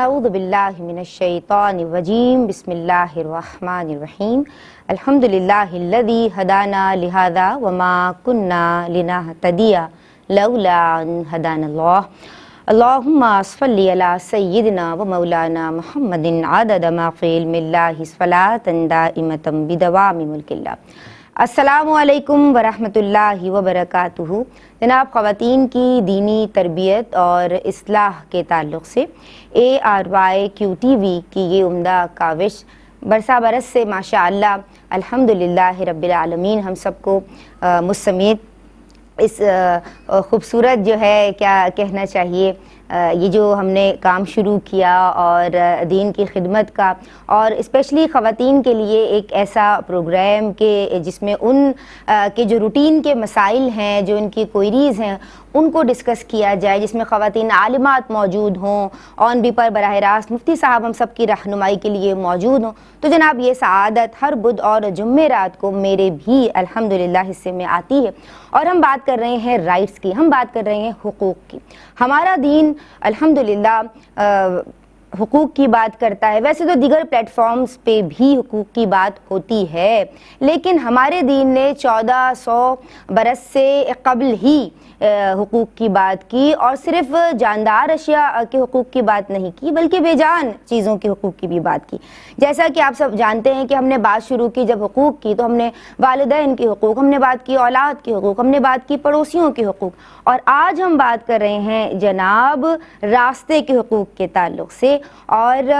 اعوذ باللہ من الشیطان الرجیم بسم اللہ الرحمن الرحیم الحمد للہ الذی ہدانا لہذا وما کنا لنہتدی لولا ان ہدانا اللہ اللہم صلی علی سیدنا و مولانا محمد عدد ما فی علم اللہ صلاۃ دائمۃ بدوام ملک اللہ۔ السلام علیکم ورحمۃ اللہ وبرکاتہ۔ جناب، خواتین کی دینی تربیت اور اصلاح کے تعلق سے ARYQTV کی یہ عمدہ کاوش برسا برس سے ماشاءاللہ الحمدللہ رب العالمین ہم سب کو مستمید اس خوبصورت جو ہے کیا کہنا چاہیے یہ جو ہم نے کام شروع کیا اور دین کی خدمت کا، اور اسپیشلی خواتین کے لیے ایک ایسا پروگرام کہ جس میں ان کے جو روٹین کے مسائل ہیں، جو ان کی کوئریز ہیں، ان کو ڈسکس کیا جائے، جس میں خواتین عالمات موجود ہوں، آن بھی پر براہ راست مفتی صاحب ہم سب کی رہنمائی کے لیے موجود ہوں۔ تو جناب یہ سعادت ہر بدھ اور جمعرات کو میرے بھی الحمدللہ حصے میں آتی ہے، اور ہم بات کر رہے ہیں رائٹس کی، ہم بات کر رہے ہیں حقوق کی۔ ہمارا دین الحمدللہ حقوق کی بات کرتا ہے، ویسے تو دیگر پلیٹ فارمز پہ بھی حقوق کی بات ہوتی ہے، لیکن ہمارے دین نے 1400 برس سے قبل ہی حقوق کی بات کی، اور صرف جاندار اشیاء کے حقوق کی بات نہیں کی بلکہ بے جان چیزوں کے حقوق کی بھی بات کی۔ جیسا کہ آپ سب جانتے ہیں کہ ہم نے بات شروع کی جب حقوق کی تو ہم نے والدین کے حقوق، ہم نے بات کی اولاد کے حقوق، ہم نے بات کی پڑوسیوں کے حقوق، اور آج ہم بات کر رہے ہیں جناب راستے کے حقوق کے تعلق سے، اور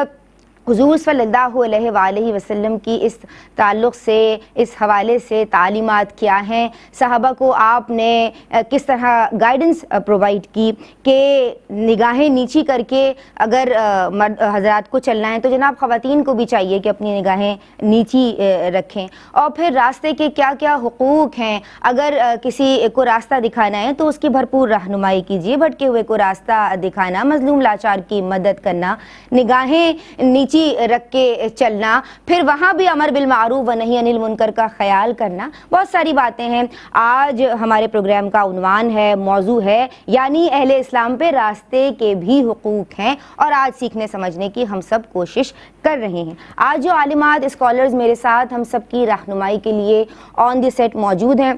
حضور صلی اللہ علیہ وآلہ وسلم کی اس تعلق سے، اس حوالے سے تعلیمات کیا ہیں، صحابہ کو آپ نے کس طرح گائیڈنس پرووائڈ کی کہ نگاہیں نیچی کر کے اگر مرد حضرات کو چلنا ہے تو جناب خواتین کو بھی چاہیے کہ اپنی نگاہیں نیچی رکھیں، اور پھر راستے کے کیا کیا حقوق ہیں، اگر کسی کو راستہ دکھانا ہے تو اس کی بھرپور رہنمائی کیجیے، بھٹکے ہوئے کو راستہ دکھانا، مظلوم لاچار کی مدد کرنا، نگاہیں نیچی رکھ کے چلنا، پھر وہاں بھی امر بالمعروف و نہی عن المنکر کا خیال کرنا، بہت ساری باتیں ہیں۔ آج ہمارے پروگرام کا عنوان ہے، موضوع ہے، یعنی اہل اسلام پہ راستے کے بھی حقوق ہیں، اور آج سیکھنے سمجھنے کی ہم سب کوشش کر رہے ہیں۔ آج جو عالمات اسکالرز میرے ساتھ ہم سب کی رہنمائی کے لیے آن دی سیٹ موجود ہیں،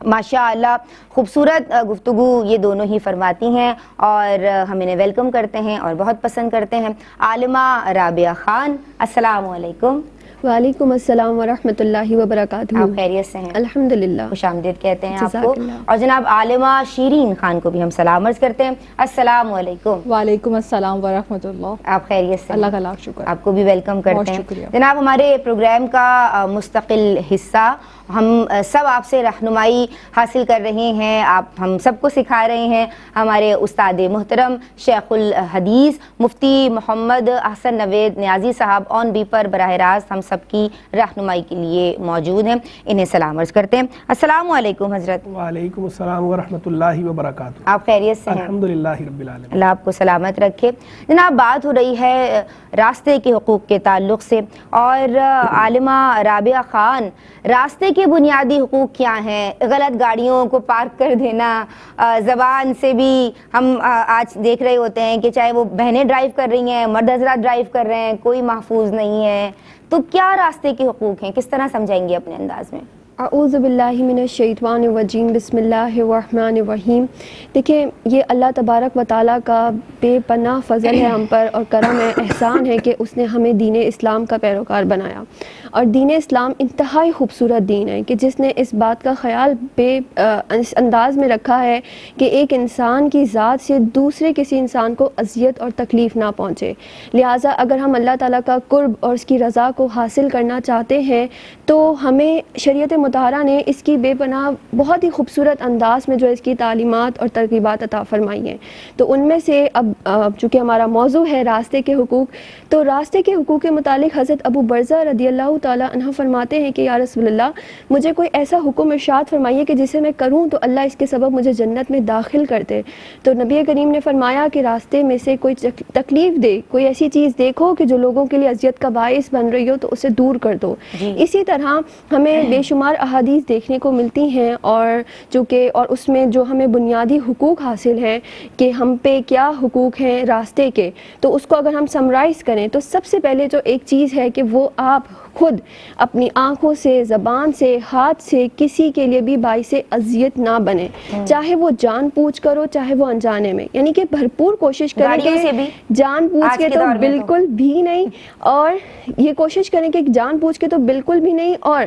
ماشاءاللہ خوبصورت گفتگو یہ دونوں ہی فرماتی ہیں، اور ہم انہیں ویلکم کرتے ہیں اور بہت پسند کرتے ہیں۔ عالمہ رابعہ خان، السلام علیکم۔ وعلیکم السلام ورحمۃ اللہ وبرکاتہ۔ آپ خیریت سے ہیں؟ الحمدللہ، خوش آمدید کہتے ہیں آپ جزاک کو۔ اللہ۔ اور جناب عالمہ شیرین خان کو بھی ہم سلام عرض کرتے ہیں، السلام علیکم۔ وعلیکم السلام ورحمۃ اللہ۔ آپ خیریت سے ہیں؟ اللہ کا لاکھ شکر۔ آپ کو بھی ویلکم کرتے ہیں۔ شکریہ۔ جناب ہمارے پروگرام کا مستقل حصہ، ہم سب آپ سے رہنمائی حاصل کر رہے ہیں، آپ ہم سب کو سکھا رہے ہیں۔ ہمارے استاد محترم شیخ الحدیث مفتی محمد احسن نوید نیازی صاحب آن بی پر براہ راست ہم سب کی رہنمائی کے لیے موجود ہیں، انہیں سلام عرض کرتے ہیں۔ السلام علیکم حضرت۔ وعلیکم السلام ورحمۃ اللہ وبرکاتہ۔ آپ خیریت سے ہیں؟ الحمدللہ رب العالمین۔ اللہ آپ کو سلامت رکھے۔ جناب بات ہو رہی ہے راستے کے حقوق کے تعلق سے، اور عالمہ رابعہ خان، راستے کے بنیادی حقوق کیا ہیں؟ غلط گاڑیوں کو پارک کر دینا، زبان سے بھی ہم آج دیکھ رہے ہوتے ہیں کہ چاہے وہ بہنیں ڈرائیو کر رہی ہیں، مرد حضرات ڈرائیو کر رہے ہیں، کوئی محفوظ نہیں ہے، تو کیا راستے کے حقوق ہیں، کس طرح سمجھائیں گے اپنے انداز میں؟ اعوذ باللہ من الشیطان الرجیم، بسم اللہ الرحمن الرحیم۔ دیکھیں، یہ اللہ تبارک و تعالیٰ کا بے پناہ فضل ہے ہم پر، اور کرم ہے، احسان ہے کہ اس نے ہمیں دین اسلام کا پیروکار بنایا، اور دین اسلام انتہائی خوبصورت دین ہے کہ جس نے اس بات کا خیال اس انداز میں رکھا ہے کہ ایک انسان کی ذات سے دوسرے کسی انسان کو اذیت اور تکلیف نہ پہنچے۔ لہٰذا اگر ہم اللہ تعالیٰ کا قرب اور اس کی رضا کو حاصل کرنا چاہتے ہیں تو ہمیں شریعت مطہرہ نے اس کی بے پناہ بہت ہی خوبصورت انداز میں جو اس کی تعلیمات اور ترغیبات عطا فرمائی ہیں۔ تو ان میں سے اب چونکہ ہمارا موضوع ہے راستے کے حقوق، تو راستے کے حقوق کے متعلق حضرت ابو برزہ رضی اللہ تعالیٰ عنہ فرماتے ہیں کہ یا رسول اللہ، مجھے کوئی ایسا حکم ارشاد فرمائیے کہ جسے میں کروں تو اللہ اس کے سبب مجھے جنت میں داخل کر دے۔ تو نبی کریم نے فرمایا کہ راستے میں سے کوئی تکلیف دے، کوئی ایسی چیز دیکھو کہ جو لوگوں کے لیے اذیت کا باعث بن رہی ہو تو اسے دور کر دو۔ اسی طرح ہمیں بے شمار شمار احادیث دیکھنے کو ملتی ہیں اور اس میں جو ہمیں بنیادی حقوق حاصل ہیں کہ ہم پہ کیا حقوق ہیں راستے کے، تو اس کو اگر ہم سمرائز کریں تو سب سے پہلے جو ایک چیز ہے کہ وہ آپ خود اپنی آنکھوں سے، زبان سے، ہاتھ سے کسی کے لیے بھی باعث اذیت نہ بنے، چاہے وہ جان بوجھ کر ہو چاہے وہ انجانے میں، یعنی کہ بھرپور کوشش کریں کہ جان بوجھ کے تو بالکل بھی نہیں، اور یہ کوشش کریں کہ جان بوجھ کے تو بالکل بھی نہیں، اور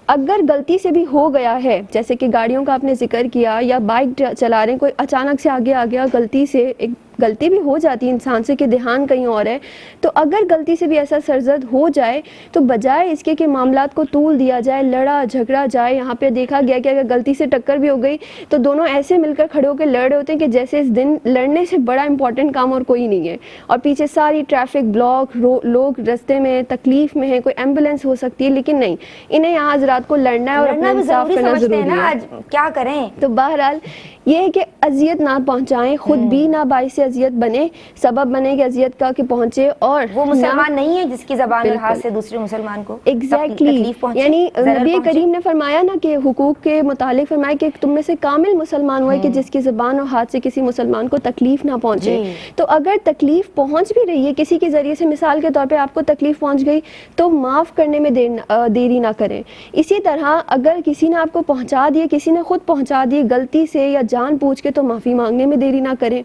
اگر غلطی سے بھی ہو گیا ہے، جیسے کہ گاڑیوں کا آپ نے ذکر کیا یا بائک چلا رہے ہیں، کوئی اچانک سے آگے آ گیا، غلطی سے ایک غلطی بھی ہو جاتی ہے انسان سے کہ دھیان کہیں اور ہے، تو اگر غلطی سے بھی ایسا سرزد ہو جائے تو بجائے اس کے معاملات کو طول دیا جائے، لڑا جھگڑا جائے، یہاں پہ دیکھا گیا کہ اگر غلطی سے ٹکر بھی ہو گئی تو دونوں ایسے مل کر کھڑے ہو کے لڑ رہے ہوتے ہیں کہ جیسے اس دن لڑنے سے بڑا امپورٹنٹ کام اور کوئی نہیں ہے، اور پیچھے ساری ٹریفک بلاک، لوگ رستے میں تکلیف میں ہیں، کوئی ایمبولینس ہو سکتی ہے، لیکن نہیں، انہیں یہاں حضرات کو لڑنا ہے اور اپنا انصاف کرنا ضروری ہے، کیا کریں؟ تو بہرحال یہ ہے کہ اذیت نہ پہنچائیں، خود بھی نہ باعث اذیت بنے، سبب بنے کہ اذیت کا کہ پہنچے، اور وہ مسلمان نہیں ہے جس کی زبان اور ہاتھ سے دوسرے مسلمان کو تکلیف پہنچے، یعنی نبی کریم نے فرمایا نا کہ حقوق کے متعلق فرمایا کہ تم میں سے کامل مسلمان ہوئے کہ جس کی زبان اور ہاتھ سے کسی مسلمان کو تکلیف نہ پہنچے، تو اگر تکلیف پہنچ بھی رہی ہے کسی کے ذریعے سے، مثال کے طور پہ آپ کو تکلیف پہنچ گئی تو معاف کرنے میں دیری نہ کریں، اسی طرح اگر کسی نے آپ کو پہنچا دیے، کسی نے خود پہنچا دیے غلطی سے یا جان بوجھ کے، تو معافی مانگنے میں دیری نہ کریں۔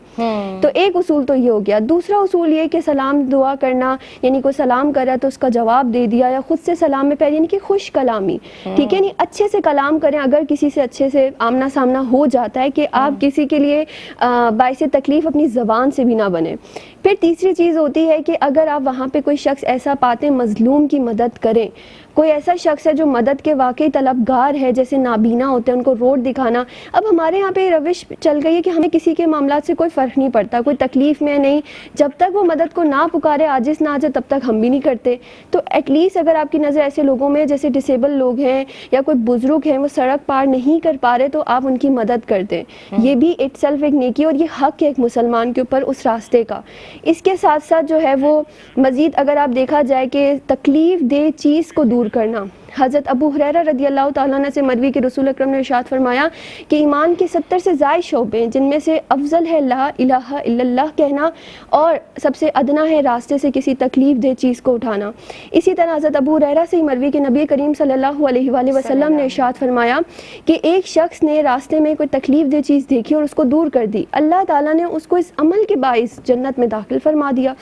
تو ایک اصول تو یہ ہو گیا۔ دوسرا اصول یہ کہ سلام دعا کرنا، یعنی کوئی سلام کر رہا ہے تو اس کا جواب دے دیا، یا خود سے سلام میں پہلے، یعنی کہ خوش کلامی، ٹھیک ہے، یعنی اچھے سے کلام کریں، اگر کسی سے اچھے سے آمنا سامنا ہو جاتا ہے کہ آپ کسی کے لیے باعث تکلیف اپنی زبان سے بھی نہ بنے۔ پھر تیسری چیز ہوتی ہے کہ اگر آپ وہاں پہ کوئی شخص ایسا پاتے مظلوم کی مدد کریں، کوئی ایسا شخص ہے جو مدد کے واقعی طلبگار ہے، جیسے نابینا ہوتے ہیں ان کو روڈ دکھانا۔ اب ہمارے ہاں پہ روش چل گئی ہے کہ ہمیں کسی کے معاملات سے کوئی فرق نہیں پڑتا، کوئی تکلیف میں نہیں، جب تک وہ مدد کو نہ پکارے، عاجز نہ آ جائے، تب تک ہم بھی نہیں کرتے۔ تو ایٹ لیسٹ اگر آپ کی نظر ایسے لوگوں میں جیسے ڈسیبل لوگ ہیں یا کوئی بزرگ ہیں، وہ سڑک پار نہیں کر پا رہے، تو آپ ان کی مدد کر دیں، یہ بھی اٹ سیلف ایک نیکی، اور یہ حق ہے ایک مسلمان کے اوپر اس راستے کا۔ اس کے ساتھ ساتھ جو ہے وہ مزید اگر آپ دیکھا جائے کہ تکلیف دہ چیز کو دور کرنا، حضرت ابو ہریرہ رضی اللہ تعالیٰ عنہ سے مروی کہ رسول اکرم نے ارشاد فرمایا کہ ایمان کے 70 سے زائد شعبے ہیں، جن میں سے افضل ہے لا الہ الا اللہ کہنا، اور سب سے ادنا ہے راستے سے کسی تکلیف دہ چیز کو اٹھانا۔ اسی طرح حضرت ابو ہریرہ سے مروی کہ نبی کریم صلی اللہ علیہ وآلہ وسلم نے ارشاد فرمایا کہ ایک شخص نے راستے میں کوئی تکلیف دہ چیز دیکھی اور اس کو دور کر دی، اللہ تعالیٰ نے اس کو اس عمل کے باعث جنت میں داخل فرما دیا۔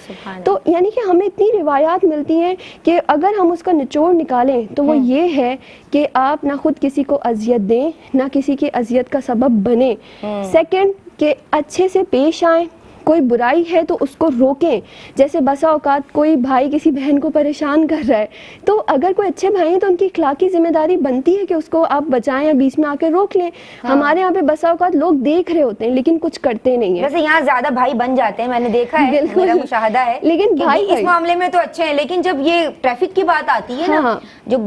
تو یعنی کہ ہمیں اتنی روایات ملتی ہیں کہ اگر ہم اس کا نچوڑ نکالیں تو وہ یہ ہے کہ آپ نہ خود کسی کو اذیت دیں، نہ کسی کی اذیت کا سبب بنیں۔ سیکنڈ کہ اچھے سے پیش آئیں، کوئی برائی ہے تو اس کو روکیں، جیسے بسا اوقات کوئی بھائی کسی بہن کو پریشان کر رہا ہے، تو اگر کوئی اچھے بھائی ہیں تو ان کی اخلاقی ذمہ داری بنتی ہے کہ اس کو آپ بچائیں یا بیچ میں آ کے روک لیں۔ ہمارے یہاں پہ بسا اوقات لوگ دیکھ رہے ہوتے ہیں لیکن کچھ کرتے نہیں ہیں، ویسے یہاں زیادہ بھائی بن جاتے ہیں، میں نے دیکھا ہے، میرا مشاہدہ ہے، لیکن بھائی اس معاملے میں تو اچھے ہیں، لیکن جب یہ ٹریفک کی بات آتی ہے نا، جو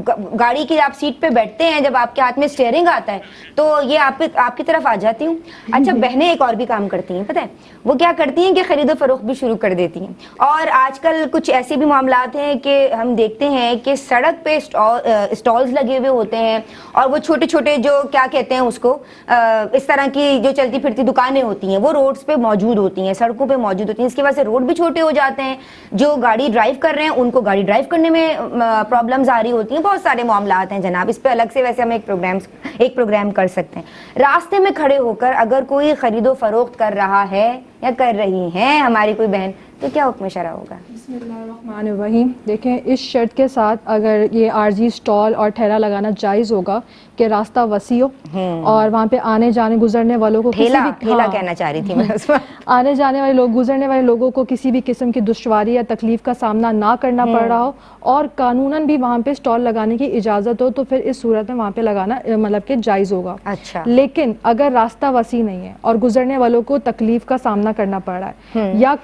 گاڑی کی آپ سیٹ پہ بیٹھتے ہیں، جب آپ کے ہاتھ میں اسٹیئرنگ آتا ہے تو یہ آپ کی طرف آ جاتی ہوں۔ اچھا، بہنیں ایک اور بھی کام کرتی ہیں، پتہ ہے وہ کیا کرتی ہیں کہ خرید و فروخت بھی شروع کر دیتی ہیں، اور آج کل کچھ ایسے بھی معاملات ہیں کہ ہم دیکھتے ہیں کہ سڑک پہ اسٹالز لگے ہوئے ہوتے ہیں، اور وہ چھوٹے چھوٹے جو کیا کہتے ہیں اس کو، اس طرح کی جو چلتی پھرتی دکانیں ہوتی ہیں وہ روڈز پہ موجود ہوتی ہیں، سڑکوں پہ موجود ہوتی ہیں، اس کی وجہ سے روڈ بھی چھوٹے ہو جاتے ہیں، جو گاڑی ڈرائیو کر رہے ہیں ان کو گاڑی ڈرائیو کرنے میں پرابلمز آ رہی ہوتی ہیں، بہت سارے معاملات ہیں جناب، اس پہ الگ سے ویسے ہم ایک پروگرام کر سکتے ہیں۔ راستے میں کھڑے ہو کر اگر کوئی خرید و فروخت کر رہا ہے یا کر رہی ہیں ہماری کوئی بہن، تو کیا حکم شرع ہوگا؟ بسم اللہ الرحمن الرحیم۔ دیکھیں، اس شرط کے ساتھ اگر یہ عارضی اسٹال اور ٹھیلا لگانا جائز ہوگا کہ راستہ وسیع ہو اور وہاں پہ آنے جانے گزرنے والوں کو ٹھیلا کہنا چاہ رہی تھی میں اس وقت، آنے جانے والے لوگ، گزرنے والے لوگوں کو کسی بھی قسم کی دشواری یا تکلیف کا سامنا نہ کرنا پڑ رہا ہو، اور قانوناً بھی وہاں پہ اسٹال لگانے کی اجازت ہو، تو پھر اس صورت میں وہاں پہ لگانا مطلب کہ جائز ہوگا۔ اچھا، لیکن اگر راستہ وسیع نہیں ہے اور گزرنے والوں کو تکلیف کا سامنا کرنا پڑ رہا ہے، یا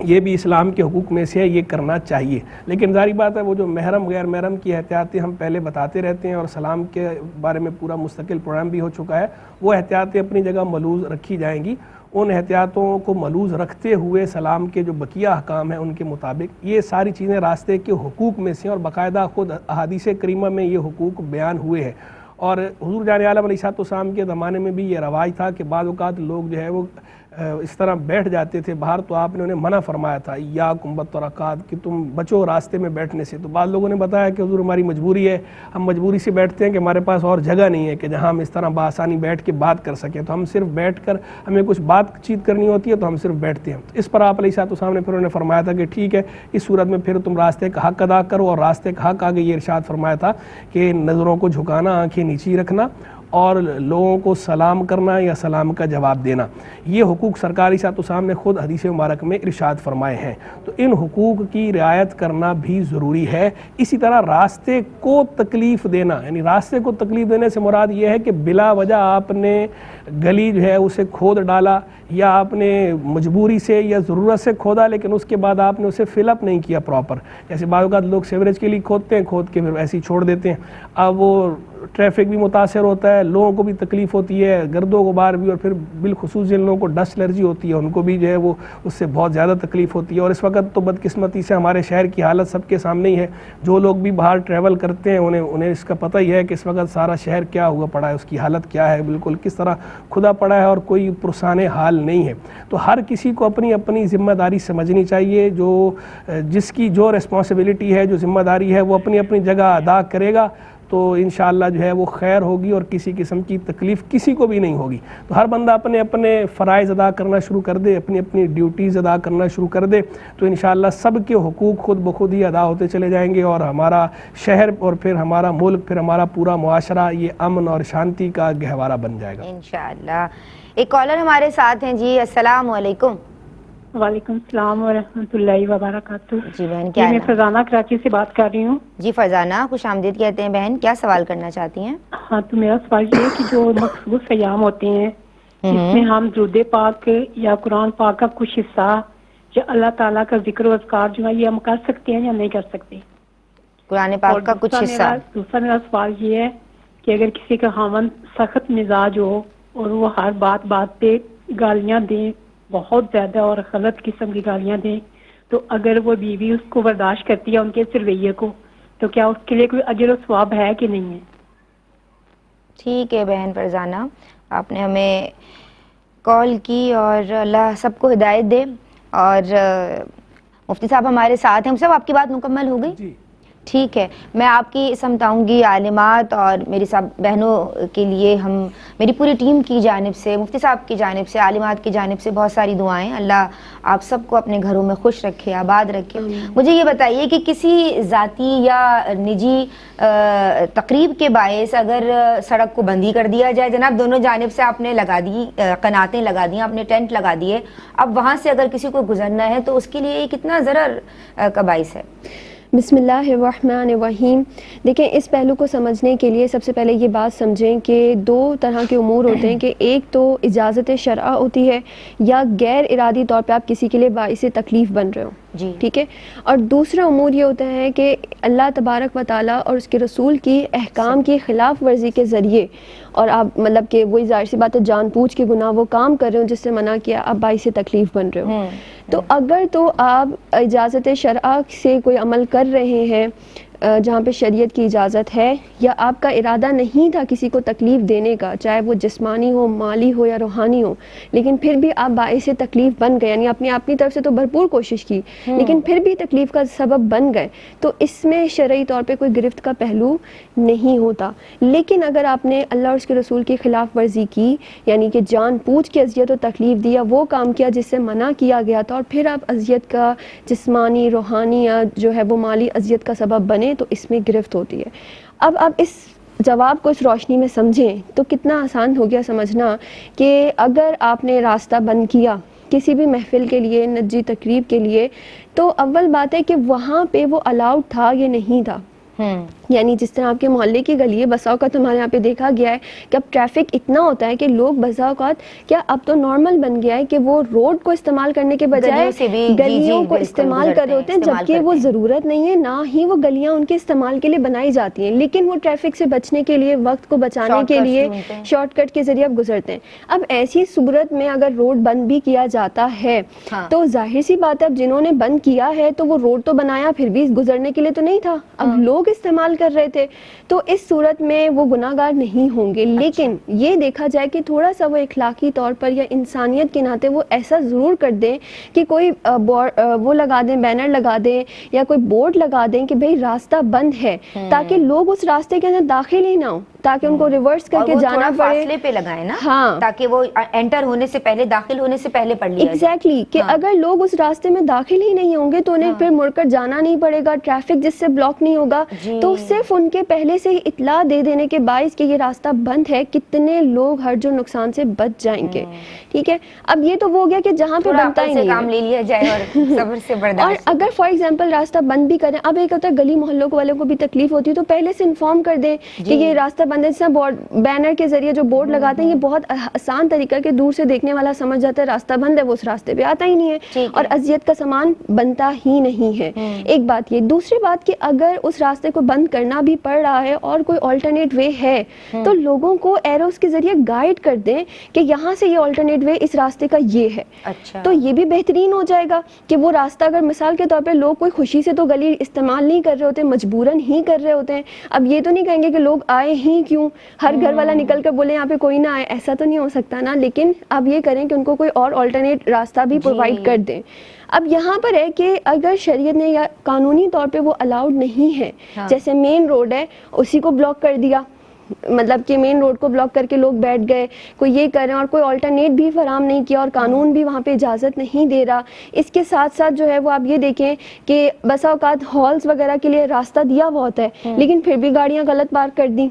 یہ بھی اسلام کے حقوق میں سے ہے، یہ کرنا چاہیے. لیکن ظاہری بات ہے وہ جو محرم غیر محرم کی احتیاطیں ہم پہلے بتاتے رہتے ہیں اور سلام کے بارے میں پورا مستقل پروگرام بھی ہو چکا ہے، وہ احتیاطیں اپنی جگہ ملحوظ رکھی جائیں گی. ان احتیاطوں کو ملحوظ رکھتے ہوئے سلام کے جو بقیہ احکام ہیں ان کے مطابق یہ ساری چیزیں راستے کے حقوق میں سے، اور باقاعدہ خود احادیث کریمہ میں یہ حقوق بیان ہوئے ہیں. اور حضور جان عالم علیہ السلام کے زمانے میں بھی یہ رواج تھا کہ بعض اوقات لوگ جو ہے وہ اس طرح بیٹھ جاتے تھے باہر، تو آپ نے انہیں منع فرمایا تھا ایاکم بالطرقات کہ تم بچو راستے میں بیٹھنے سے. تو بعض لوگوں نے بتایا کہ حضور ہماری مجبوری ہے، ہم مجبوری سے بیٹھتے ہیں کہ ہمارے پاس اور جگہ نہیں ہے کہ جہاں ہم اس طرح بآسانی بیٹھ کے بات کر سکیں، تو ہم صرف بیٹھ کر ہمیں کچھ بات چیت کرنی ہوتی ہے تو ہم صرف بیٹھتے ہیں. اس پر آپ علیہ السلام نے پھر انہیں فرمایا تھا کہ ٹھیک ہے، اس صورت میں پھر تم راستے کا حق ادا کرو. اور راستے کا حق آگے یہ ارشاد فرمایا تھا کہ نظروں کو جھکانا، آنکھیں نیچی رکھنا اور لوگوں کو سلام کرنا یا سلام کا جواب دینا، یہ حقوق سرکار علیہ السلام نے خود حدیث مبارک میں ارشاد فرمائے ہیں. تو ان حقوق کی رعایت کرنا بھی ضروری ہے. اسی طرح راستے کو تکلیف دینا، یعنی راستے کو تکلیف دینے سے مراد یہ ہے کہ بلا وجہ آپ نے گلی جو ہے اسے کھود ڈالا، یا آپ نے مجبوری سے یا ضرورت سے کھودا لیکن اس کے بعد آپ نے اسے فل اپ نہیں کیا پراپر. جیسے بعض اوقات لوگ سیوریج کے لیے کھودتے ہیں، کھود کے پھر ایسے ہی چھوڑ دیتے ہیں. اب وہ ٹریفک بھی متاثر ہوتا ہے، لوگوں کو بھی تکلیف ہوتی ہے، گرد و غبار بھی، اور پھر بالخصوص جن لوگوں کو ڈسٹ الرجی ہوتی ہے ان کو بھی جو ہے وہ اس سے بہت زیادہ تکلیف ہوتی ہے. اور اس وقت تو بدقسمتی سے ہمارے شہر کی حالت سب کے سامنے ہی ہے. جو لوگ بھی باہر ٹریول کرتے ہیں انہیں اس کا پتہ ہی ہے کہ اس وقت سارا شہر کیا ہوا پڑا ہے، اس کی حالت کیا ہے، بالکل کس طرح کھدا پڑا ہے اور کوئی پرسان حال نہیں ہے. تو ہر کسی کو اپنی اپنی ذمہ داری سمجھنی چاہیے. جس کی جو ریسپانسبلٹی ہے، جو ذمہ داری ہے، وہ اپنی اپنی جگہ ادا کرے گا تو انشاءاللہ جو ہے وہ خیر ہوگی اور کسی قسم کی تکلیف کسی کو بھی نہیں ہوگی. تو ہر بندہ اپنے اپنے فرائض ادا کرنا شروع کر دے، اپنی اپنی ڈیوٹیز ادا کرنا شروع کر دے تو انشاءاللہ سب کے حقوق خود بخود ہی ادا ہوتے چلے جائیں گے، اور ہمارا شہر اور پھر ہمارا ملک، پھر ہمارا پورا معاشرہ یہ امن اور شانتی کا گہوارہ بن جائے گا انشاءاللہ. ایک کالر ہمارے ساتھ ہیں جی. السلام علیکم. وعلیکم السلام ورحمۃ اللہ وبرکاتہ. جی بہن کیا میں فرزانہ کراچی سے بات کر رہی ہوں. جی فرزانہ خوش آمدید کہتے ہیں بہن، کیا سوال کرنا چاہتی ہیں؟ ہاں تو میرا سوال یہ ہے کہ جو مخصوص ایام ہوتے ہیں اس میں ہم درود پاک یا قرآن پاک کا کچھ حصہ یا اللہ تعالیٰ کا ذکر و اذکار جو ہے یہ ہم کر سکتے ہیں یا نہیں کر سکتے؟ قرآن پاک کا کچھ حصہ. دوسرا میرا سوال یہ ہے کہ اگر کسی کا خاوند سخت مزاج ہو اور وہ ہر بات پہ گالیاں دیں، بہت زیادہ اور غلط قسم کی گالیاں دیں، تو اگر وہ بیوی اس کو برداشت کرتی ہے ان کے اس رویے کو، تو کیا اس کے لیے کوئی اجر و ثواب ہے کہ نہیں ہے؟ ٹھیک ہے بہن فرزانہ، آپ نے ہمیں کال کی اور اللہ سب کو ہدایت دے. اور مفتی صاحب ہمارے ساتھ ہیں. سب آپ کی بات مکمل ہو گئی؟ جی ٹھیک ہے، میں آپ کی سمجھاؤں گی عالمات اور میری سب بہنوں کے لیے میری پوری ٹیم کی جانب سے، مفتی صاحب کی جانب سے، عالمات کی جانب سے بہت ساری دعائیں. اللہ آپ سب کو اپنے گھروں میں خوش رکھے، آباد رکھے. مجھے یہ بتائیے کہ کسی ذاتی یا نجی تقریب کے باعث اگر سڑک کو بندی کر دیا جائے، جناب دونوں جانب سے آپ نے لگا دی، قناتیں لگا دی، آپ نے ٹینٹ لگا دیے، اب وہاں سے اگر کسی کو گزرنا ہے تو اس کے لیے کتنا ضرر کا باعث ہے؟ بسم اللہ الرحمن الرحیم. دیکھیں اس پہلو کو سمجھنے کے لیے سب سے پہلے یہ بات سمجھیں کہ دو طرح کے امور ہوتے ہیں کہ ایک تو اجازت شرعہ ہوتی ہے یا غیر ارادی طور پہ آپ کسی کے لیے باعث تکلیف بن رہے ہو. جی ٹھیک ہے. اور دوسرا امور یہ ہوتا ہے کہ اللہ تبارک و تعالیٰ اور اس کے رسول کی احکام کی خلاف ورزی کے ذریعے، اور آپ مطلب کہ وہی ظاہر سی بات ہے جان بوجھ کے گناہ وہ کام کر رہے ہو جس سے منع کیا، آپ باعث تکلیف بن رہے ہو. تو اگر تو آپ اجازت شرعہ سے کوئی عمل کر رہے ہیں جہاں پہ شریعت کی اجازت ہے، یا آپ کا ارادہ نہیں تھا کسی کو تکلیف دینے کا، چاہے وہ جسمانی ہو، مالی ہو یا روحانی ہو، لیکن پھر بھی آپ باعث تکلیف بن گئے، یعنی اپنی طرف سے تو بھرپور کوشش کی لیکن پھر بھی تکلیف کا سبب بن گئے، تو اس میں شرعی طور پہ کوئی گرفت کا پہلو نہیں ہوتا. لیکن اگر آپ نے اللہ اور اس کے رسول کی خلاف ورزی کی، یعنی کہ جان بوجھ کے اذیت و تکلیف دیا، وہ کام کیا جس سے منع کیا گیا تھا، اور پھر آپ اذیت کا جسمانی، روحانی یا جو ہے وہ مالی اذیت کا سبب بنے، تو اس میں گرفت ہوتی ہے. اب آپ اس جواب کو اس روشنی میں سمجھیں تو کتنا آسان ہو گیا سمجھنا کہ اگر آپ نے راستہ بند کیا کسی بھی محفل کے لیے، نجی تقریب کے لیے، تو اول بات ہے کہ وہاں پہ وہ الاؤڈ تھا یا نہیں تھا. یعنی جس طرح آپ کے محلے کی گلی ہے، بسا اوقات ہمارے یہاں پہ دیکھا گیا ہے کہ اب ٹریفک اتنا ہوتا ہے کہ لوگ بسا اوقات کیا اب تو نارمل بن گیا ہے کہ وہ روڈ کو استعمال کرنے کے بجائے گلیوں کو استعمال کر رہے ہوتے ہیں، جبکہ وہ ضرورت نہیں ہے، نہ ہی وہ گلیاں ان کے استعمال کے لیے بنائی جاتی ہیں، لیکن وہ ٹریفک سے بچنے کے لیے، وقت کو بچانے کے لیے شارٹ کٹ کے ذریعے اب گزرتے ہیں۔ اب ایسی صورت میں اگر روڈ بند بھی کیا جاتا ہے تو ظاہر سی بات ہے اب جنہوں نے بند کیا ہے تو وہ روڈ تو بنایا پھر بھی گزرنے کے لیے تو نہیں تھا، اب لوگ استعمال کر رہے تھے، تو اس صورت میں وہ گناہگار نہیں ہوں گے۔ لیکن یہ دیکھا جائے کہ تھوڑا سا وہ اخلاقی طور پر یا انسانیت کے ناطے وہ ایسا ضرور کر دیں کہ کوئی وہ لگا دیں، بینر لگا دیں یا کوئی بورڈ لگا دیں کہ بھئی راستہ بند ہے، تاکہ لوگ اس راستے کے اندر داخل ہی نہ ہوں، تاکہ ان کو ریورس کر کے جانا پڑے، فاصلے پہ لگائیں نا، ہاں، تاکہ وہ انٹر ہونے سے پہلے، داخل ہونے سے پہلے پڑھ لیا جائے۔ ایگزیکٹلی، کہ اگر لوگ اس راستے میں داخل ہی نہیں ہوں گے تو انہیں پھر مڑ کر جانا نہیں پڑے گا، ٹریفک جس سے بلاک نہیں ہوگا، تو صرف ان کے پہلے سے ہی اطلاع دے دینے کے باعث کہ یہ راستہ بند ہے، کتنے لوگ ہر جو نقصان سے بچ جائیں گے۔ ٹھیک ہے، اب یہ تو وہ ہو گیا کہ جہاں پہ بنتا ہی نہیں کام لے لیا جائے اور صبر سے برداشت، اور اگر فار ایگزامپل راستہ بند بھی کریں، اب ایک ہوتا ہے گلی محلوں والوں کو بھی تکلیف ہوتی ہے تو پہلے سے انفارم کر دیں کہ یہ راستہ بند ہے، جیسا بینر کے ذریعے جو بورڈ لگاتے ہیں، یہ بہت آسان طریقہ کہ دور سے دیکھنے والا سمجھ جاتا ہے راستہ بند ہے، وہ اس راستے پہ آتا ہی نہیں ہے اور اذیت کا سامان بنتا ہی نہیں ہے۔ ایک بات یہ، دوسری بات کہ اگر اس راستے کو بند کرنا بھی پڑ رہا ہے اور کوئی آلٹرنیٹ وے ہے تو لوگوں کو ایروز کے ذریعے گائیڈ کر دیں کہ یہاں سے یہ آلٹرنیٹ وے اس راستے کا یہ ہے، تو یہ بھی بہترین ہو جائے گا کہ وہ راستہ اگر مثال کے طور پہ لوگ کوئی خوشی سے تو گلی استعمال نہیں کر رہے ہوتے، مجبوراً ہی کر رہے ہوتے ہیں، اب یہ تو نہیں کہیں گے کہ لوگ آئے ہی کیوں، ہر گھر والا نکل کر بولے یہاں پہ کوئی نہ آئے، ایسا تو نہیں ہو سکتا نا، لیکن اب یہ کریں کہ ان کو کوئی اور آلٹرنیٹ راستہ بھی پرووائڈ کر دیں۔ اب یہاں پر ہے کہ اگر شریعت نے یا قانونی طور پہ وہ الاؤڈ نہیں ہے، جیسے مین روڈ ہے اسی کو بلاک کر دیا، مطلب کہ مین روڈ کو بلاک کر کے لوگ بیٹھ گئے، کوئی یہ کر رہے ہیں اور کوئی آلٹرنیٹ بھی فراہم نہیں کیا اور قانون بھی وہاں پہ اجازت نہیں دے رہا، اس کے ساتھ ساتھ جو ہے وہ آپ یہ دیکھیں کہ بسا اوقات ہالز وغیرہ کے لیے راستہ دیا ہوا ہوتا ہے لیکن پھر بھی گاڑیاں غلط پارک کر دیں،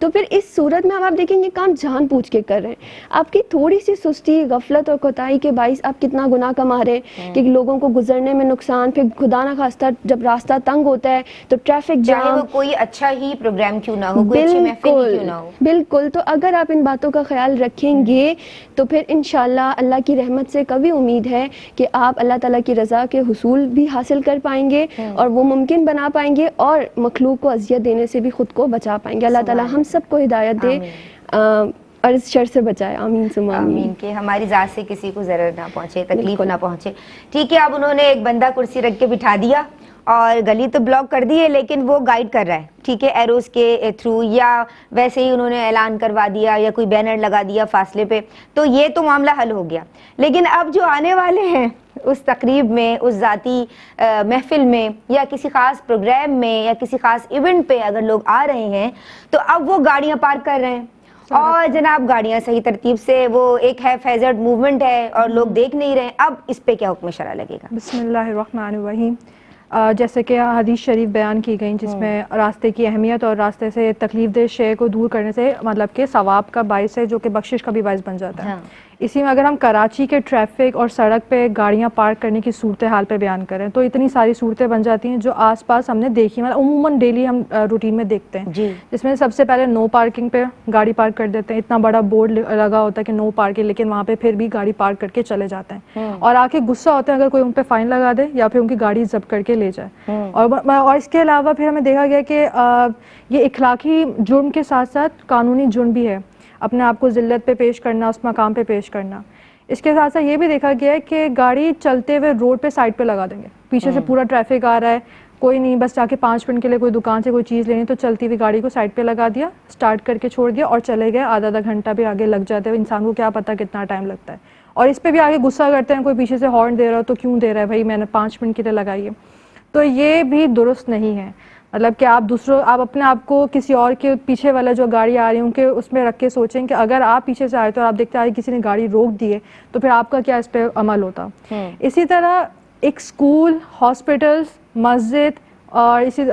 تو پھر اس صورت میں اب آپ دیکھیں گے کام جان پوچھ کے کر رہے ہیں، آپ کی تھوڑی سی سستی، غفلت اور کوتاہی کے باعث آپ کتنا گناہ کما رہے ہیں کہ لوگوں کو گزرنے میں نقصان، پھر خدا نہ خواستہ جب راستہ تنگ ہوتا ہے تو ٹریفک جام، چاہے وہ کوئی اچھا ہی پروگرام کیوں نہ ہو، کوئی اچھی محفل ہی کیوں نہ ہو۔ بالکل، تو اگر آپ ان باتوں کا خیال رکھیں گے تو پھر انشاءاللہ اللہ کی رحمت سے کبھی امید ہے کہ آپ اللہ تعالیٰ کی رضا کے حصول بھی حاصل کر پائیں گے اور وہ ممکن بنا پائیں گے اور مخلوق کو اذیت دینے سے بھی خود کو بچا پائیں گے۔ اللہ تعالیٰ ہم سب کو ہدایت دے اور اس شر سے بچائے، آمین ثم آمین، کہ ہماری ذات سے کسی کو ضرر نہ پہنچے، تکلیف نہ پہنچے۔ ٹھیک ہے، اب انہوں نے ایک بندہ کرسی رکھ کے بٹھا دیا اور گلی تو بلاک کر دی ہے لیکن وہ گائیڈ کر رہا ہے، ٹھیک ہے، ایروز کے تھرو یا ویسے ہی انہوں نے اعلان کروا دیا یا کوئی بینر لگا دیا فاصلے پہ، تو یہ تو معاملہ حل ہو گیا۔ لیکن اب جو آنے والے ہیں اس تقریب میں، اس ذاتی محفل میں یا کسی خاص پروگرام میں یا کسی خاص ایونٹ پہ اگر لوگ آ رہے ہیں تو اب وہ گاڑیاں پارک کر رہے ہیں اور جناب گاڑیاں صحیح ترتیب سے، وہ ایک ہے فیزرڈ موومنٹ ہے اور لوگ دیکھ نہیں رہے ہیں، اب اس پہ کیا حکم شرع لگے گا؟ بسم اللہ الرحمن الرحیم۔ جیسے کہ حدیث شریف بیان کی گئی جس میں راستے کی اہمیت اور راستے سے تکلیف دہ شے کو دور کرنے سے مطلب کہ ثواب کا باعث ہے، جو کہ بخشش کا بھی باعث بن جاتا ہے۔ اسی میں اگر ہم کراچی کے ٹریفک اور سڑک پہ گاڑیاں پارک کرنے کی صورتحال پہ بیان کریں تو اتنی ساری صورتیں بن جاتی ہیں جو آس پاس ہم نے دیکھی، مطلب عموماً ڈیلی ہم روٹین میں دیکھتے ہیں، جس میں سب سے پہلے نو پارکنگ پہ گاڑی پارک کر دیتے ہیں، اتنا بڑا بورڈ لگا ہوتا ہے کہ نو پارکنگ، لیکن وہاں پہ پھر بھی گاڑی پارک کر کے چلے جاتے ہیں اور آ کے غصہ ہوتے ہیں اگر کوئی ان پہ فائن لگا دے یا پھر ان کی گاڑی ضبط کر کے لے جائے۔ اور اس کے علاوہ پھر ہمیں دیکھا گیا کہ یہ اخلاقی جرم کے ساتھ ساتھ قانونی جرم بھی ہے، اپنے آپ کو ذلت پہ پیش کرنا، اس مقام پہ پیش کرنا۔ اس کے ساتھ ساتھ یہ بھی دیکھا گیا ہے کہ گاڑی چلتے ہوئے روڈ پہ سائڈ پہ لگا دیں گے، پیچھے سے پورا ٹریفک آ رہا ہے، کوئی نہیں، بس جا کے 5 منٹ کے لیے کوئی دکان سے کوئی چیز لینی تو چلتی ہوئی گاڑی کو سائڈ پہ لگا دیا، سٹارٹ کر کے چھوڑ دیا اور چلے گئے، آدھا گھنٹہ بھی آگے لگ جاتے ہیں، انسان کو کیا پتا کتنا ٹائم لگتا ہے۔ اور اس پہ بھی آگے غصہ کرتے ہیں، کوئی پیچھے سے ہارن دے رہا ہو تو کیوں دے رہا ہے بھائی، میں نے 5 منٹ کے لیے لگائی ہے، تو یہ بھی درست نہیں ہے۔ مطلب کہ آپ اپنے آپ کو کسی اور کے پیچھے والا جو گاڑی آ رہی ہے ان کے اس میں رکھ کے سوچیں کہ اگر آپ پیچھے سے آئے تو آپ دیکھتے آئے کسی نے گاڑی روک دی ہے تو پھر آپ کا کیا اس پہ عمل ہوتا۔ اسی طرح ایک اسکول، ہاسپٹلس، مسجد اور اسی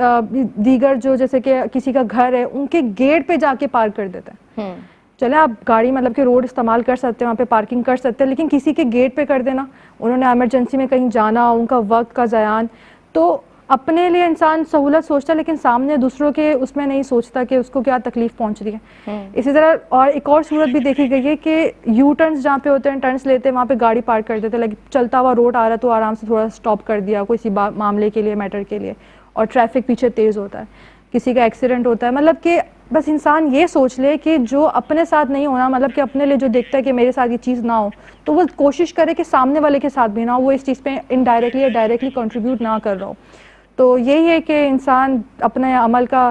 دیگر جو جیسے کہ کسی کا گھر ہے ان کے گیٹ پہ جا کے پارک کر دیتے ہیں۔ چلے آپ گاڑی مطلب کہ روڈ استعمال کر سکتے ہیں، وہاں پہ پارکنگ کر سکتے ہیں، لیکن کسی کے گیٹ پہ کر دینا، انہوں نے ایمرجنسی میں کہیں جانا، ان کا وقت کا ضیاع، تو اپنے لیے انسان سہولت سوچتا ہے لیکن سامنے دوسروں کے اس میں نہیں سوچتا کہ اس کو کیا تکلیف پہنچ رہی ہے. اسی طرح اور ایک اور صورت بھی دیکھی گئی ہے کہ یو ٹرنس جہاں پہ ہوتے ہیں, ٹرنس لیتے ہیں, وہاں پہ گاڑی پارک کر دیتے ہیں, لیکن چلتا ہوا روڈ آ رہا تو آرام سے تھوڑا اسٹاپ کر دیا کسی معاملے کے لیے, میٹر کے لیے, اور ٹریفک پیچھے تیز ہوتا ہے, کسی کا ایکسیڈنٹ ہوتا ہے. مطلب کہ بس انسان یہ سوچ لے کہ جو اپنے ساتھ نہیں ہونا, مطلب کہ اپنے لیے جو دیکھتا ہے کہ میرے ساتھ یہ چیز نہ ہو, تو وہ کوشش کرے کہ سامنے والے کے ساتھ بھی نہ ہو, وہ اس چیز پہ انڈائریکٹلی یا ڈائریکٹلی کنٹریبیوٹ نہ کر رہا ہو. تو یہی ہے کہ انسان اپنے عمل کا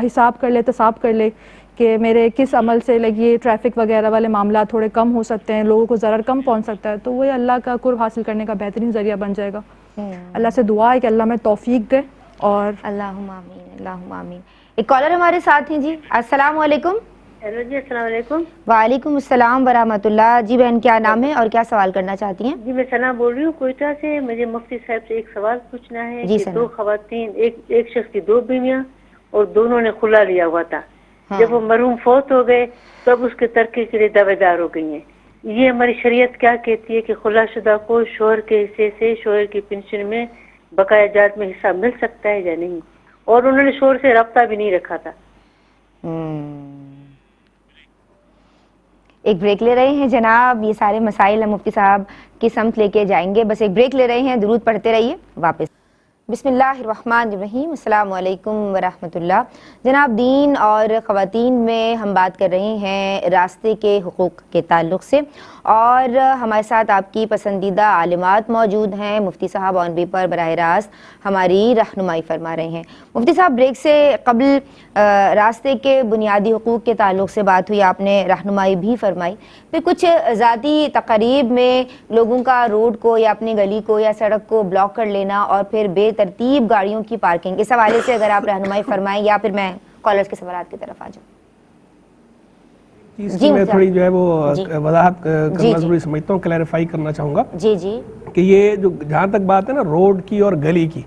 حساب کر لے, حساب کر لے کہ میرے کس عمل سے لگی ٹریفک وغیرہ والے معاملات تھوڑے کم ہو سکتے ہیں, لوگوں کو ضرر کم پہنچ سکتا ہے, تو وہ اللہ کا قرب حاصل کرنے کا بہترین ذریعہ بن جائے گا. اللہ سے دعا ہے کہ اللہ میں توفیق دے. اور اللہم آمین, اللہم آمین. ایک کالر ہمارے ساتھ ہیں جی. السلام علیکم. ہیلو جی, السلام علیکم. وعلیکم السلام ورحمۃ اللہ. جی بہن, کیا نام ہے اور کیا سوال کرنا چاہتی ہیں؟ جی میں ثنا بول رہی ہوں کوئٹہ سے. مجھے مفتی صاحب سے ایک سوال پوچھنا ہے جی کہ ثنا. 2 خواتین, ایک شخص کی 2 بیویاں اور دونوں نے خلا لیا ہوا تھا. جب وہ مرحوم فوت ہو گئے تب اس کے ترکے کے لیے دعوے دار ہو گئی ہیں. یہ ہماری شریعت کیا کہتی ہے کہ خلا شدہ کو شوہر کے حصے سے شوہر کی پنشن میں بقایا جات میں حصہ مل سکتا ہے یا نہیں؟ اور انہوں نے شوہر سے رابطہ بھی نہیں رکھا تھا. ایک بریک لے رہے ہیں جناب. یہ سارے مسائل ہم مفتی صاحب کی سمت لے کے جائیں گے. بس ایک بریک لے رہے ہیں, درود پڑھتے رہیے. واپس بسم اللہ الرحمن الرحیم. السلام علیکم ورحمۃ اللہ. جناب, دین اور خواتین میں ہم بات کر رہے ہیں راستے کے حقوق کے تعلق سے, اور ہمارے ساتھ آپ کی پسندیدہ عالمات موجود ہیں. مفتی صاحب آن وے پر براہ راست ہماری رہنمائی فرما رہے ہیں. مفتی صاحب, بریک سے قبل راستے کے بنیادی حقوق کے تعلق سے بات ہوئی, آپ نے رہنمائی بھی فرمائی. پھر کچھ ذاتی تقاریب میں لوگوں کا روڈ کو یا اپنی گلی کو یا سڑک کو بلاک کر لینا اور پھر بے ترتیب گاڑیوں کی پارکنگ, اس حوالے سے اگر آپ رہنمائی فرمائیں, یا پھر میں کالرز کے سوالات کی طرف آ جاؤں. اس کی میں تھوڑی جو ہے وہ وضاحت کرنا ضروری سمجھتا ہوں, کلیریفائی کرنا چاہوں گا. جی جی. کہ یہ جو جہاں تک بات ہے نا روڈ کی اور گلی کی,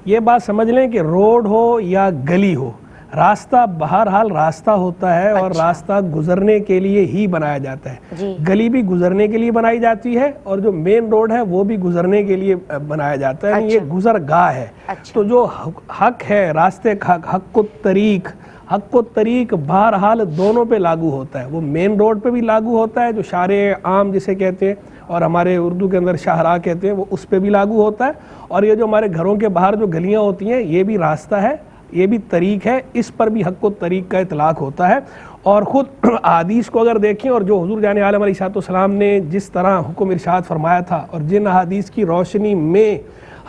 یہ بات سمجھ لیں کہ روڈ ہو یا گلی ہو, راستہ بہرحال راستہ ہوتا ہے اور راستہ گزرنے کے لیے ہی بنایا جاتا ہے. گلی بھی گزرنے کے لیے بنائی جاتی ہے اور جو مین روڈ ہے وہ بھی گزرنے کے لیے بنایا جاتا ہے. یہ گزرگاہ ہے. تو جو حق ہے راستے کا, حق و طریق بہرحال دونوں پہ لاگو ہوتا ہے. وہ مین روڈ پہ بھی لاگو ہوتا ہے, جو شارع عام جسے کہتے ہیں اور ہمارے اردو کے اندر شاہراہ کہتے ہیں, وہ اس پہ بھی لاگو ہوتا ہے. اور یہ جو ہمارے گھروں کے باہر جو گلیاں ہوتی ہیں یہ بھی راستہ ہے, یہ بھی طریق ہے, اس پر بھی حق و طریق کا اطلاق ہوتا ہے. اور خود احادیث کو اگر دیکھیں اور جو حضور جان عالم علیہ السلام نے جس طرح حکم ارشاد فرمایا تھا اور جن احادیث کی روشنی میں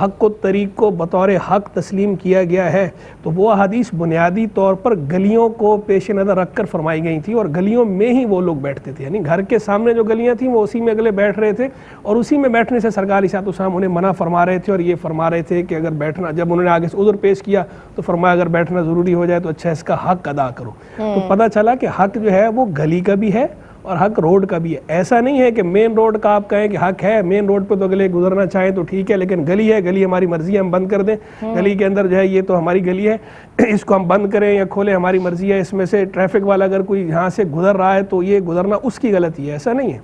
حق و طریق کو بطور حق تسلیم کیا گیا ہے, تو وہ حدیث بنیادی طور پر گلیوں کو پیش نظر رکھ کر فرمائی گئی تھی, اور گلیوں میں ہی وہ لوگ بیٹھتے تھے. یعنی گھر کے سامنے جو گلیاں تھیں وہ اسی میں اگلے بیٹھ رہے تھے, اور اسی میں بیٹھنے سے سرکار علیہ السلام انہیں منع فرما رہے تھے. اور یہ فرما رہے تھے کہ اگر بیٹھنا, جب انہوں نے آگے سے عذر پیش کیا تو فرمایا اگر بیٹھنا ضروری ہو جائے تو اچھا اس کا حق ادا کرو. تو پتہ چلا کہ حق جو ہے وہ گلی کا بھی ہے اور حق روڈ کا بھی ہے. ایسا نہیں ہے کہ مین روڈ کا آپ کہیں کہ حق ہے, مین روڈ پہ تو اگلے گزرنا چاہیں تو ٹھیک ہے, لیکن گلی ہے, گلی ہماری مرضی ہے, ہم بند کر دیں. گلی کے اندر جو ہے یہ تو ہماری گلی ہے, اس کو ہم بند کریں یا کھولیں ہماری مرضی ہے. اس میں سے ٹریفک والا اگر کوئی یہاں سے گزر رہا ہے تو یہ گزرنا اس کی غلطی ہے. ایسا نہیں ہے.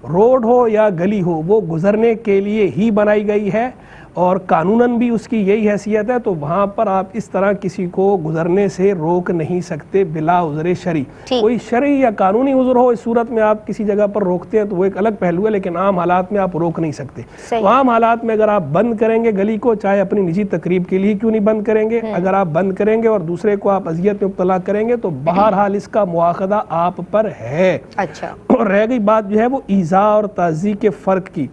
روڈ ہو یا گلی ہو وہ گزرنے کے لیے ہی بنائی گئی ہے, اور قانوناً بھی اس کی یہی حیثیت ہے. تو وہاں پر آپ اس طرح کسی کو گزرنے سے روک نہیں سکتے بلا عذر شرعی. کوئی شرعی یا قانونی عذر ہو, اس صورت میں آپ کسی جگہ پر روکتے ہیں تو وہ ایک الگ پہلو ہے, لیکن عام حالات میں آپ روک نہیں سکتے. تو عام حالات میں اگر آپ بند کریں گے گلی کو, چاہے اپنی نجی تقریب کے لیے کیوں نہیں بند کریں گے, اگر آپ بند کریں گے اور دوسرے کو آپ اذیت میں مبتلا کریں گے تو بہرحال اس کا مواخذہ آپ پر ہے. اور رہ گئی بات جو ہے وہ ایذاء اور تعزی کے فرق کی,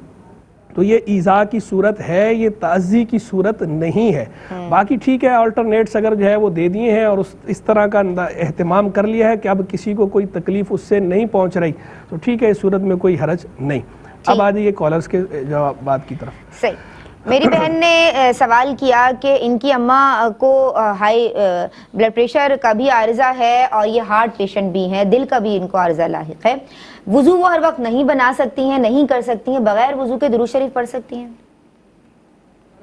تو یہ ایذاء کی صورت ہے, یہ تعزی کی صورت نہیں ہے. باقی ٹھیک ہے, آلٹرنیٹس اگر جو ہے وہ دے دیے ہیں اور اس طرح کا اہتمام کر لیا ہے کہ اب کسی کو کوئی تکلیف اس سے نہیں پہنچ رہی, تو ٹھیک ہے, اس صورت میں کوئی حرج نہیں. اب آ جائیے کالرز کے جوابات کی طرف. صحیح. میری بہن نے سوال کیا کہ ان کی اماں کو ہائی بلڈ پریشر کا بھی عارضہ ہے اور یہ ہارٹ پیشنٹ بھی ہیں, دل کا بھی ان کو عارضہ لاحق ہے. وضو وہ ہر وقت نہیں بنا سکتی ہیں, نہیں کر سکتی ہیں, بغیر وضو کے درود شریف پڑھ سکتی ہیں؟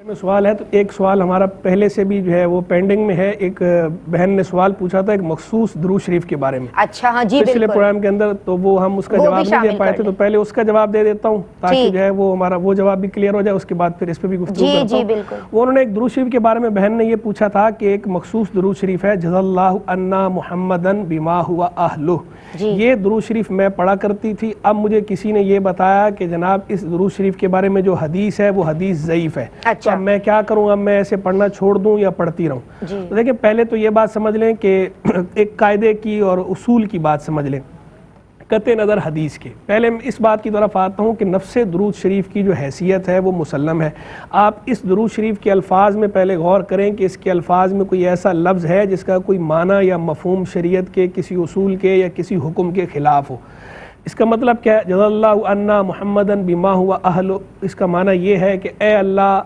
میں سوال ہے تو ایک سوال ہمارا پہلے سے بھی جو ہے وہ پینڈنگ میں ہے. ایک بہن نے سوال پوچھا تھا ایک مخصوص درود شریف کے بارے میں. اچھا ہاں جی پچھلے پروگرام کے اندر تو وہ ہم اس کا جواب نہیں دے پائے تھے, تو پہلے اس کا جواب دے دیتا ہوں تاکہ جو ہے وہ ہمارا وہ جواب بھی کلیئر ہو جائے, اس کے بعد پھر اس پہ بھی گفتگو کرتا ہوں. وہ انہوں نے ایک درود شریف کے بارے میں بہن نے یہ پوچھا تھا کہ ایک مخصوص درود شریف ہے جزا اللہ عنا محمدن بما ہوا اہلہ. یہ درود شریف میں پڑھا کرتی تھی. اب مجھے کسی نے یہ بتایا کہ جناب اس درود شریف کے بارے میں جو حدیث ہے وہ حدیث ضعیف ہے. تو اب میں کیا کروں, اب میں ایسے پڑھنا چھوڑ دوں یا پڑھتی رہوں؟ تو دیکھیں پہلے تو یہ بات سمجھ لیں کہ ایک قاعدے کی اور اصول کی بات سمجھ لیں قطع نظر حدیث کے. پہلے میں اس بات کی طرف آتا ہوں کہ نفس درود شریف کی جو حیثیت ہے وہ مسلم ہے. آپ اس درود شریف کے الفاظ میں پہلے غور کریں کہ اس کے الفاظ میں کوئی ایسا لفظ ہے جس کا کوئی معنی یا مفہوم شریعت کے کسی اصول کے یا کسی حکم کے خلاف ہو. اس کا مطلب کیا ہے؟ جزا اللہ عنا محمدن بما ہوا اہل. اس کا معنی یہ ہے کہ اے اللہ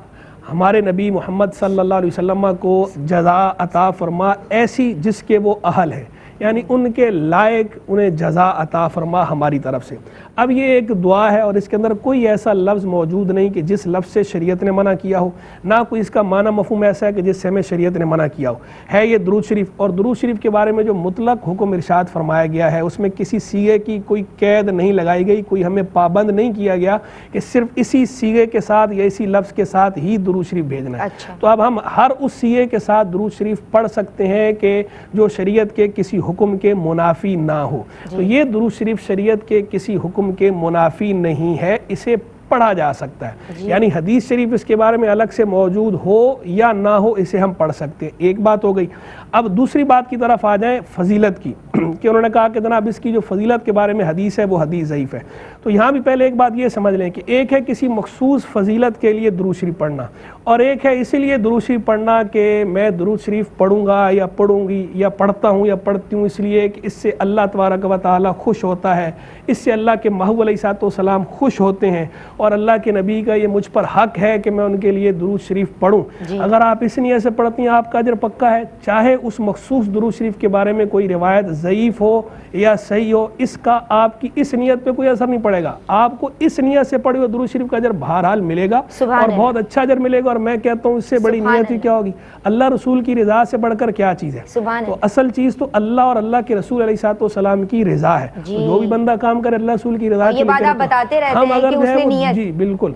ہمارے نبی محمد صلی اللہ علیہ وسلم کو جزا عطا فرما ایسی جس کے وہ اہل ہیں, یعنی ان کے لائق انہیں جزا عطا فرما ہماری طرف سے. اب یہ ایک دعا ہے اور اس کے اندر کوئی ایسا لفظ موجود نہیں کہ جس لفظ سے شریعت نے منع کیا ہو, نہ کوئی اس کا معنی مفہوم ایسا ہے کہ جس سے ہمیں شریعت نے منع کیا ہو. ہے یہ درود شریف, اور درود شریف کے بارے میں جو مطلق حکم ارشاد فرمایا گیا ہے اس میں کسی سیغے کی کوئی قید نہیں لگائی گئی, کوئی ہمیں پابند نہیں کیا گیا کہ صرف اسی سیغے کے ساتھ یا اسی لفظ کے ساتھ ہی درود شریف بھیجنا ہے. تو اب ہم ہر اس سیغے کے ساتھ درود شریف پڑھ سکتے ہیں کہ جو شریعت کے کسی حکم کے منافی نہ ہو. تو یہ درود شریف شریعت کے کسی حکم کے منافی نہیں ہے, اسے پڑھا جا سکتا ہے. یعنی حدیث شریف اس کے بارے میں الگ سے موجود ہو یا نہ ہو اسے ہم پڑھ سکتے ہیں. ایک بات ہو گئی. اب دوسری بات کی طرف آ جائیں فضیلت کی کہ انہوں نے کہا کہ جناب اس کی جو فضیلت کے بارے میں حدیث ہے وہ حدیث ضعیف ہے. تو یہاں بھی پہلے ایک بات یہ سمجھ لیں کہ ایک ہے کسی مخصوص فضیلت کے لیے درود شریف پڑھنا, اور ایک ہے اسی لیے درود شریف پڑھنا کہ میں درود شریف پڑھوں گا یا پڑھوں گی یا پڑھتا ہوں یا پڑھتی ہوں اس لیے کہ اس سے اللہ تبارک و تعالی خوش ہوتا ہے, اس سے اللہ کے محبوب علیہ الصلوۃ والسلام خوش ہوتے ہیں, اور اللہ کے نبی کا یہ مجھ پر حق ہے کہ میں ان کے لیے درود شریف پڑھوں. اگر آپ اس نیت سے پڑھتی ہیں آپ کا اجر پکا ہے, چاہے اس مخصوص درود شریف کے بارے میں کوئی روایت ضعیف ہو یا صحیح ہو, اس کا آپ کی اس نیت پہ کوئی اثر نہیں پڑے گا. آپ کو اس نیت سے پڑھے ہوئے درود شریف کا اجر بہرحال ملے گا اور بہت اچھا اجر ملے گا. اور میں کہتا ہوں اس سے بڑی نیت ہی کیا ہوگی؟ اللہ رسول کی رضا سے بڑھ کر کیا چیز ہے؟ تو اصل چیز تو اللہ اور اللہ کے رسول علیہ الصلوۃ والسلام کی رضا ہے. جو بھی بندہ کام کرے اللہ رسول کی رضا کے لیے, ہم اگر جو ہے جی بالکل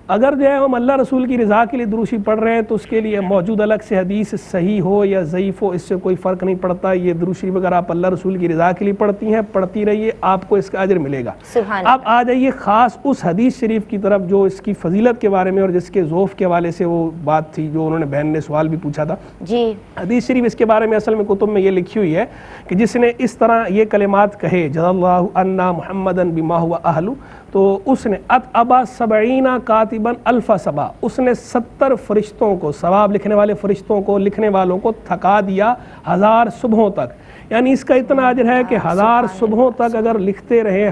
اگر جو ہے ہم اللہ رسول کی رضا کے لیے درود شریف پڑھ رہے ہیں تو اس کے لیے موجود الگ سے حدیث صحیح ہو یا ضعیف ہو اس سے کوئی فرق نہیں پڑتا. یہ درود شریف اگر آپ اللہ رسول کی رضا کے لیے پڑھتی ہیں پڑھتی رہیے, آپ کو اس کا اجر ملے گا. اب آ جائیے خاص اس حدیث شریف کی طرف جو اس کی فضیلت کے بارے میں اور جس کے ذوف کے حوالے سے وہ بات تھی جو انہوں نے بہن نے سوال بھی پوچھا تھا. حدیث شریف اس کے بارے میں اصل میں کتب میں یہ لکھی ہوئی ہے کہ جس نے اس طرح یہ کلمات کہے جزا اللہ عنا محمدن بما ہوا اہل, تو اس نے ابا 70 کاتبا الف صبا, اس نے 70 فرشتوں کو, ثواب لکھنے والے فرشتوں کو, لکھنے والوں کو تھکا دیا 1000 صبحوں تک. یعنی اس کا اتنا اجر ہے کہ 1000 صبحوں تک اگر لکھتے رہے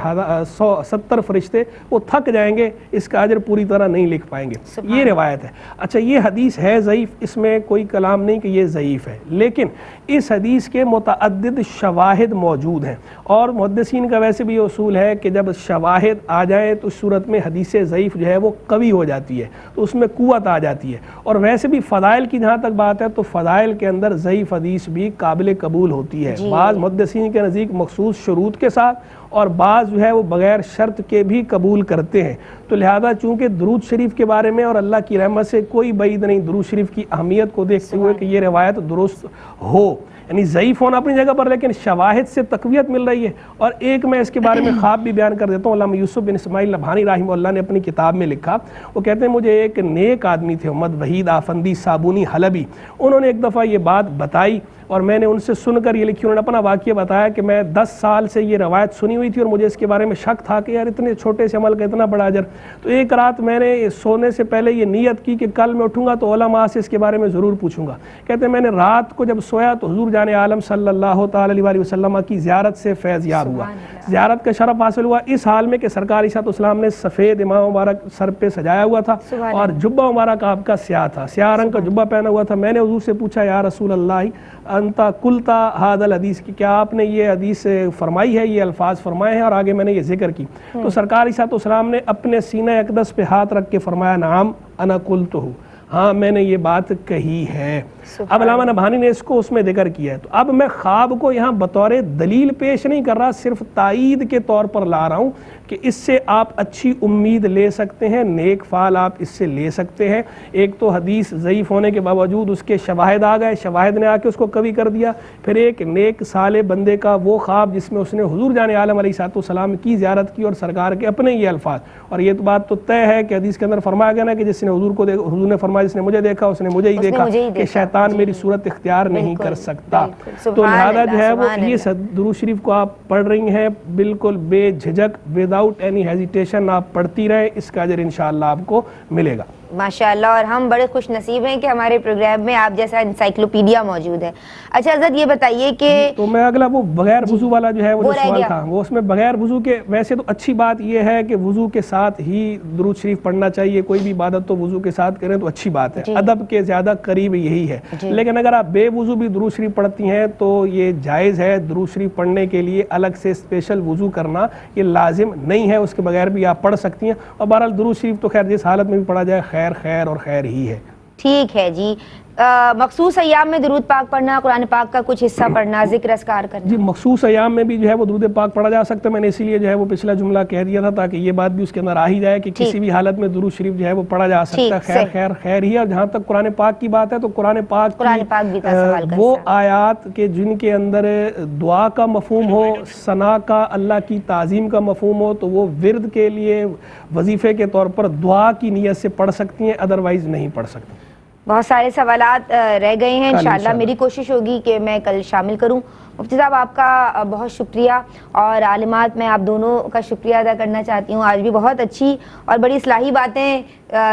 70 فرشتے وہ تھک جائیں گے, اس کا اجر پوری طرح نہیں لکھ پائیں گے. یہ روایت ہے. اچھا یہ حدیث ہے ضعیف, اس میں کوئی کلام نہیں کہ یہ ضعیف ہے, لیکن اس حدیث کے متعدد شواہد موجود ہیں, اور محدثین کا ویسے بھی یہ اصول ہے کہ جب شواہد آ جائیں تو اس صورت میں حدیث ضعیف جو ہے وہ قوی ہو جاتی ہے, تو اس میں قوت آ جاتی ہے. اور ویسے بھی فضائل کی جہاں تک بات ہے تو فضائل کے اندر ضعیف حدیث بھی قابل قبول ہوتی ہے. بعض محدثین کے نزدیک مخصوص شروط کے ساتھ, اور بعض جو ہے وہ بغیر شرط کے بھی قبول کرتے ہیں. تو لہذا چونکہ درود شریف کے بارے میں اور اللہ کی رحمت سے کوئی بعید نہیں درود شریف کی اہمیت کو دیکھتے ہوئے کہ یہ روایت درست ہو, یعنی ضعیف ہونا اپنی جگہ پر لیکن شواہد سے تقویت مل رہی ہے. اور ایک میں اس کے بارے میں خواب بھی بیان کر دیتا ہوں. علامہ یوسف بن اسماعیل نبھانی رحمہ اللہ نے اپنی کتاب میں لکھا, وہ کہتے ہیں مجھے ایک نیک آدمی تھے محمد وحید آفندی صابونی حلبی, انہوں نے ایک دفعہ یہ بات بتائی اور میں نے ان سے سن کر یہ لکھی. انہوں نے اپنا واقعہ بتایا کہ میں 10 سال سے یہ روایت سنی ہوئی تھی اور مجھے اس کے بارے میں شک تھا کہ یار اتنے چھوٹے سے عمل کا اتنا بڑا اجر. تو ایک رات میں نے سونے سے پہلے یہ نیت کی کہ کل میں اٹھوں گا تو علماء سے اس کے بارے میں ضرور پوچھوں گا. کہتے ہیں میں نے رات کو جب سویا تو حضور جان عالم صلی اللہ تعالی علیہ وسلم کی زیارت سے فیض یاب ہوا, زیارت کا شرف حاصل ہوا, اس حال میں کہ سرکار علیہ السلام نے سفید امام مبارک سر پہ سجایا ہوا تھا اور جبہ مبارک آپ کا سیاہ تھا, سیاہ رنگ کا جبہ پہنا ہوا تھا. میں نے حضور سے پوچھا یا رسول اللہ انتا قلتا ھذا الحدیث کی, کیا آپ نے یہ حدیث فرمائی ہے, یہ الفاظ فرمائے ہیں؟ اور آگے میں نے یہ ذکر کی. تو سرکار علیہ السلام نے اپنے سینہ اقدس پہ ہاتھ رکھ کے فرمایا نعم انا قلتہ, ہاں میں نے یہ بات کہی ہے. اب علامہ نبہانی نے اس کو اس میں ذکر کیا ہے. تو اب میں خواب کو یہاں بطور دلیل پیش نہیں کر رہا, صرف تائید کے طور پر لا رہا ہوں کہ اس سے آپ اچھی امید لے سکتے ہیں, نیک فعل آپ اس سے لے سکتے ہیں. ایک تو حدیث ضعیف ہونے کے باوجود اس کے شواہد آ گئے, شواہد نے آ کے اس کو کبھی کر دیا. پھر ایک نیک صالح بندے کا وہ خواب جس میں اس نے حضور جان عالم علیہ الصلوۃ والسلام کی زیارت کی اور سرکار کے اپنے یہ الفاظ. اور یہ تو بات تو طے ہے کہ حدیث کے اندر فرمایا گیا نا کہ جس نے حضور کو حضور نے فرمایا جس نے مجھے دیکھا اس نے مجھے ہی دیکھا, کہ شیطان میری صورت اختیار نہیں کر سکتا. تو لہذا جو ہے وہ یہ درود شریف کو آپ پڑھ رہی ہیں بالکل بے جھجک, وداؤٹ اینی ہیزیٹیشن آپ پڑھتی رہیں, اس کا اجر انشاءاللہ آپ کو ملے گا. ماشاءاللہ, اور ہم بڑے خوش نصیب ہیں کہ ہمارے پروگرام میں آپ جیسا انسائکلوپیڈیا موجود ہے. اچھا حضرت یہ بتائیے کہ تو میں اگلا وہ بغیر وضو والا جو ہے وہ جو سوال تھا وہ اس میں بغیر وضو کے, ویسے تو اچھی بات یہ ہے کہ وضو کے ساتھ ہی درود شریف پڑھنا چاہیے, کوئی بھی عبادت تو وضو کے ساتھ کریں تو اچھی بات ہے, ادب کے زیادہ قریب یہی ہے. لیکن اگر آپ بے وضو بھی درود شریف پڑھتی ہیں تو یہ جائز ہے. درود شریف پڑھنے کے لیے الگ سے اسپیشل وضو کرنا یہ لازم نہیں ہے, اس کے بغیر بھی آپ پڑھ سکتی ہیں. اور بہرحال درود شریف تو خیر جس حالت میں بھی پڑھا جائے خیر خیر اور خیر ہی ہے. ٹھیک ہے جی. مخصوص ایام میں درود پاک پڑھنا, قرآن پاک کا کچھ حصہ پڑھنا, ذکر اذکار کرنا. جی مخصوص ایام میں بھی جو ہے وہ درود پاک پڑھا جا سکتا ہے. میں نے اسی لیے جو ہے وہ پچھلا جملہ کہہ دیا تھا تاکہ یہ بات بھی اس کے اندر آ ہی جائے کہ کسی بھی حالت میں درود شریف جو ہے وہ پڑھا جا سکتا ہے. خیر خیر خیر ہی ہے. اور جہاں تک قرآن پاک کی بات ہے تو قرآن پاک وہ آیات کے جن کے اندر دعا کا مفہوم ہو, ثنا کا, اللہ کی تعظیم کا مفہوم ہو, تو وہ ورد کے لیے وظیفے کے طور پر دعا کی نیت سے پڑھ سکتی ہیں, ادروائز نہیں پڑھ سکتی. بہت سارے سوالات رہ گئے ہیں, انشاءاللہ میری کوشش ہوگی کہ میں کل شامل کروں. مفتی صاحب آپ کا بہت شکریہ, اور عالمات میں آپ دونوں کا شکریہ ادا کرنا چاہتی ہوں. آج بھی بہت اچھی اور بڑی اصلاحی باتیں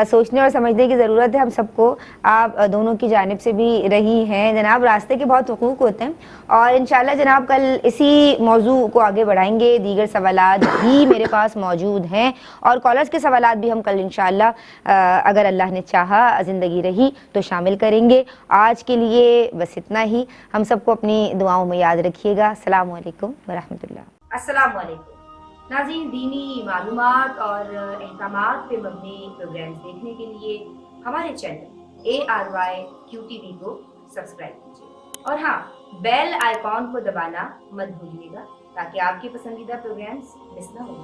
سوچنے اور سمجھنے کی ضرورت ہے ہم سب کو, آپ دونوں کی جانب سے بھی رہی ہیں. جناب راستے کے بہت حقوق ہوتے ہیں, اور انشاءاللہ جناب کل اسی موضوع کو آگے بڑھائیں گے. دیگر سوالات بھی میرے پاس موجود ہیں, اور کالرز کے سوالات بھی ہم کل انشاءاللہ اگر اللہ نے چاہا زندگی رہی تو شامل کریں گے. آج کے لیے بس اتنا ہی. ہم سب کو اپنی دعاؤں میں یاد رکھیے گا. السلام علیکم ورحمۃ اللہ. السلام علیکم ناظرین. دینی معلومات اور احکامات پہ مبنی پروگرامز دیکھنے کے لیے ہمارے چینل ARYQTV کو سبسکرائب کیجیے, اور ہاں بیل آئیکن کو دبانا مت بھولیے گا تاکہ آپ کے پسندیدہ پروگرامز مس نہ ہوں.